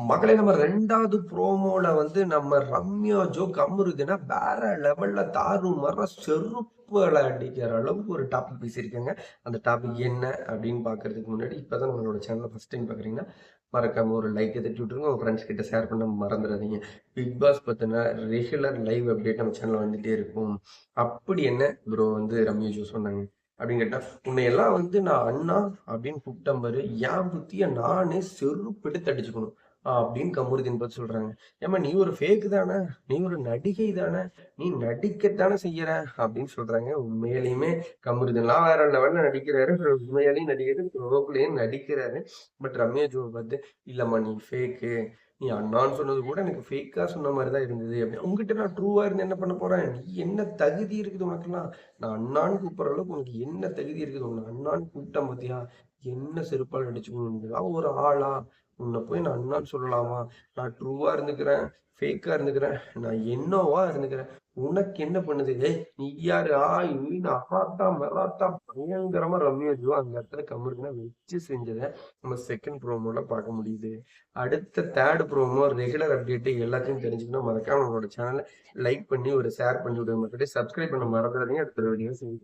மகளே நம்ம 2வது ப்ரோமோல வந்து நம்ம ரம்யா ஜோ கம்ருதுன்னா வேற லெவல்ல தாறுமாறா செருப்புல அடிக்கிற அளவுக்கு ஒரு டாபிக் பேசியிருக்கேங்க. அந்த டாபிக் என்ன அப்படின்னு பார்க்கறதுக்கு முன்னாடி இப்பதான் நம்மளோட சேனலை ஃபர்ஸ்ட் டைம் பார்க்குறீங்கன்னா மறக்காம ஒரு லைக்கை தட்டி விட்டுருங்க. உங்க ஃப்ரெண்ட்ஸ் கிட்ட ஷேர் பண்ண மறந்துடாதீங்க. பிக் பாஸ் பத்தின ரெகுலர் லைவ் அப்டேட் நம்ம சேனல்ல வந்துட்டே இருக்கும். அப்படி என்ன ப்ரோ வந்து ரம்யா ஜோ சொன்னாங்க அப்படின்னு கேட்டா, உன்னை எல்லாம் வந்து நான் அண்ணா அப்படின்னு கூப்பிட்ட பாரு, என் புத்திய நானே செருப்பெடுத்து அடிச்சுக்கணும் அப்படின்னு கமருதீன் பார்த்து சொல்றாங்க. ஏம்மா நீ ஒரு ஃபேக் தானே, நீ ஒரு நடிகை தானே, நீ நடிக்கத்தானே செய்யற அப்படின்னு சொல்றாங்க. உண்மையிலுமே கமருதீன்லாம் வேற லெவல்ல நடிக்கிறாரு, உண்மையாலையும் நடிக்கிறாரு, ப்ரோக்குள்ளேயும் நடிக்கிறாரு. பட் ரம்யா ஜோ பார்த்து இல்லம்மா நீ ஃபேக்கு, நீ அண்ணான்னு சொன்னது கூட எனக்கு ஃபேக்கா சொன்ன மாதிரி தான் இருந்தது அப்படி. உங்ககிட்ட நான் ட்ரூவா இருந்து என்ன பண்ண போறேன், நீ என்ன தகுதி இருக்குது உனக்கெல்லாம், நான் அண்ணான்னு கூப்பிடுற அளவுக்கு உனக்கு என்ன தகுதி இருக்குது, உன்னை அண்ணான்னு கூப்பிட்டேன் பாத்தியா, என்ன செருப்பால் அடிச்சுக்கணும் ஒரு ஆளா, உன்னை போய் நான் அண்ணான்னு சொல்லலாமா, நான் ட்ரூவா இருந்துக்கிறேன், ஃபேக்கா இருந்துக்கிறேன், நான் என்னவா இருந்துக்கிறேன், உனக்கு என்ன பண்ணுது, ஏய் நீ யாரு ஆயின்னு அகாத்தா மெலாத்தா பயங்கரமா ரம்யா ஜோ அந்த இடத்துல கமருக்குன்னா வச்சு செஞ்சதை நம்ம செகண்ட் ப்ரோமோல பார்க்க முடியுது. அடுத்த தேர்ட் ப்ரோமோ ரெகுலர் அப்டேட் எல்லாத்தையும் தெரிஞ்சுக்கணும் மறக்காம நம்மளோட சேனலை லைக் பண்ணி ஒரு ஷேர் பண்ணி விடுங்க. மக்களே சப்ஸ்கிரைப் பண்ண மறந்துடாதீங்க. அடுத்த வீடியோ